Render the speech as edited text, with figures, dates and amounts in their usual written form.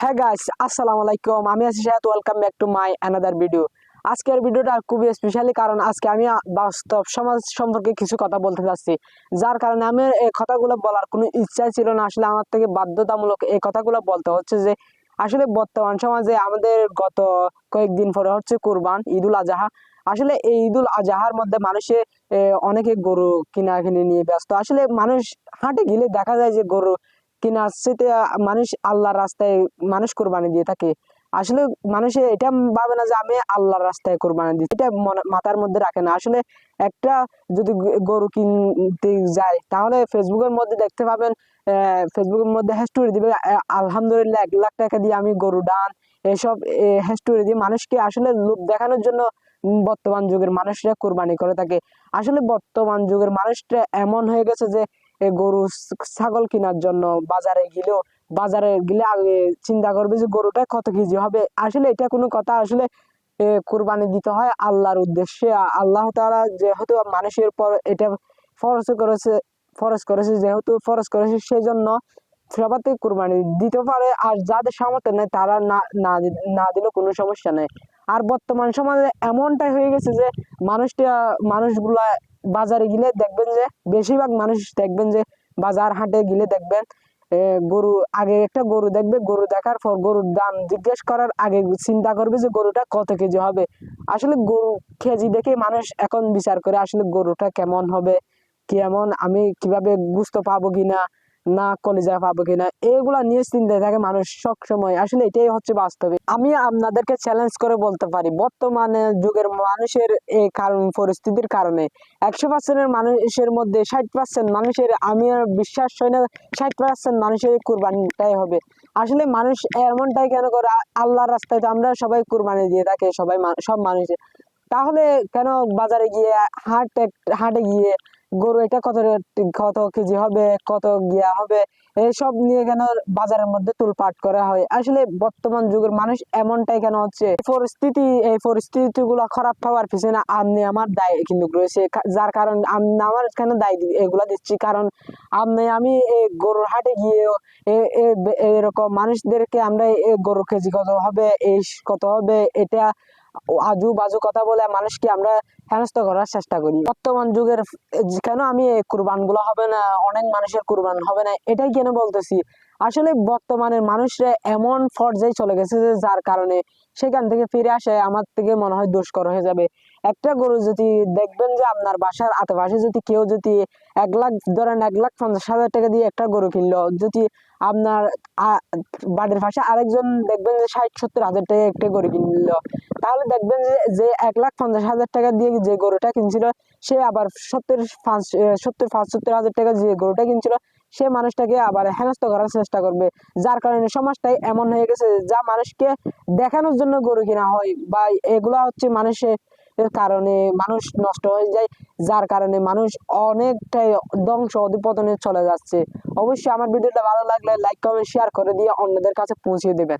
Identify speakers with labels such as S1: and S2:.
S1: হ্যাঁ গাইস, আসসালামু আলাইকুম। আমি আছি শাহাদ। Welcome back to my another video. আজকের ভিডিওটা খুবই স্পেশালি, কারণ আজকে আমি বাস্তব সমাজ সম্পর্কে কিছু কথা বলতে চাচ্ছি, যার কারণে আমি এই কথাগুলো বলার কোনো ইচ্ছাই ছিল না। আসলে আমার থেকে বাধ্যতামূলক এই কথাগুলো বলতে হচ্ছে যে আসলে বর্তমান সমাজে আমাদের গত কয়েকদিন পরে হচ্ছে কুরবান, ঈদুল আজহা। আসলে এই ঈদুল আজহার মধ্যে মানুষে অনেকে গরু কিনা কিনে নিয়ে ব্যস্ত। আসলে মানুষ হাটে গেলে দেখা যায় যে গরু কিনা সেটা মানুষ আল্লাহর রাস্তায় মানুষ কোরবানি দিয়ে থাকে। আসলে মানুষে এটা ভাবে না যে আমি আল্লাহর রাস্তায় কোরবানি দিই, এটা মাথার মধ্যে রাখে না। আসলে একটা যদি গরু কিনতে যায় তাহলে ফেসবুকের মধ্যে দেখতে পাবেন, ফেসবুকের মধ্যে হ্যাস্টোরি দিবে আলহামদুলিল্লাহ 1 লাখ টাকা দিয়ে আমি গরু ডান, এসব হ্যাস্টোরি দিয়ে মানুষকে আসলে লোভ দেখানোর জন্য বর্তমান যুগের মানুষরা কোরবানি করে থাকে। আসলে বর্তমান যুগের মানুষটা এমন হয়ে গেছে যে গরু ছাগল কেনার জন্য বাজারে গেলে আগে চিন্তা করবে যে গরুটা কত কেজি হবে। আসলে এটা কোনো কথা? আসলে কুরবানি দিতে হয় আল্লাহর উদ্দেশ্যে। আল্লাহ তাআলা যেহেতু মানুষের পর এটা ফরজ করেছে যেহেতু ফরজ করেছে, সেই জন্য সবাতে কুরবানি দিতে পারে। আর যাদের সামর্থ্য নেই তারা না দিলেও কোনো সমস্যা নেই। আর বর্তমান সমাজে এমনটাই হয়ে গেছে যে মানুষগুলা বাজারে গেলে দেখবেন যে বেশিরভাগ মানুষ দেখবেন যে বাজার হাটে গেলে দেখবেন গরু, আগে একটা গরু দেখবে, গরু দেখার পর গরুর দাম জিজ্ঞেস করার আগে চিন্তা করবে যে গরুটা কত কেজি হবে। আসলে গরু কেজি দেখে মানুষ এখন বিচার করে আসলে গরুটা কেমন হবে, কেমন, আমি কিভাবে গুস্ত পাবো কিনা, না কলিজা পাবো কিনা, এগুলা নিয়ে চিন্তায় থাকে মানুষ সব সময়। আসলে এটাই হচ্ছে বাস্তবে। আমি আপনাদেরকে চ্যালেঞ্জ করে বলতে পারি, বর্তমানে যুগের মানুষের এই কারণ পরিস্থিতির কারণে 100%-এর মানুষের মধ্যে 60% মানুষের, আমি আর বিশ্বাস হয় না 60% মানুষের কুরবানিটাই হবে। আসলে মানুষ এমনটাই কেন করে? আল্লাহর রাস্তায় তো আমরা সবাই কুরবানি দিয়ে থাকি, সব মানুষ। তাহলে কেন বাজারে গিয়ে হাটে গিয়ে গরু এটা কত কেজি হবে, কত গিয়া হবে, এইসব নিয়ে কেন বাজারের মধ্যে তুলপাট করা হয়? আসলে বর্তমান যুগের মানুষ এমনটাই কেন হচ্ছে? এই পরিস্থিতি গুলা খারাপ হওয়ার পিছনে আপনি আমার দায় কিন্তু রয়েছে, যার কারণ আমি আমার কেন দায় এগুলা দিচ্ছি, কারণ আমি এই গরুর হাটে গিয়ে এরকম মানুষদেরকে আমরা গরুর কেজি কত হবে, কত হবে, এটা আজু বাজু কথা বলে মানুষকে আমরা হেনস্থ করার চেষ্টা করি। বর্তমান যুগের কেন আমি কুরবান গুলো হবে না, অনেক মানুষের কুরবান হবে না, এটাই কেন বলতেছি? আসলে বর্তমানের মানুষরা এমন পর্যায়ে চলে গেছে যে যার কারণে সেখান থেকে ফিরে আসে আমার থেকে মনে হয় দুষ্কর হয়ে যাবে। একটা গরু যদি দেখবেন যে আপনার বাসার আশেপাশে যদি কেউ যদি 1 লাখ, ধরেন 1,50,000 টাকা দিয়ে একটা গরু কিনলো, যদি আপনার বাড়ির পাশে আরেকজন দেখবেন যে 60-70 হাজার টাকা একটা গরু কিনলো, তাহলে দেখবেন যে 1,50,000 টাকা দিয়ে যে গরুটা কিনছিল, সে আবার 70-75 হাজার টাকা যে গরুটা কিনছিল, সে মানুষটাকে আবার হেনস্থ করার চেষ্টা করবে। যার কারণে সমাজটাই এমন হয়ে গেছে যা মানুষকে দেখানোর জন্য গরু কিনা হয়, বা এগুলা হচ্ছে মানুষের কারণে মানুষ নষ্ট হয়ে যায়, যার কারণে মানুষ অনেকটাই ধ্বংস অধঃপতনে চলে যাচ্ছে। অবশ্যই আমার ভিডিওটা ভালো লাগলে লাইক কমেন্ট শেয়ার করে দিয়ে অন্যদের কাছে পৌঁছে দেবেন।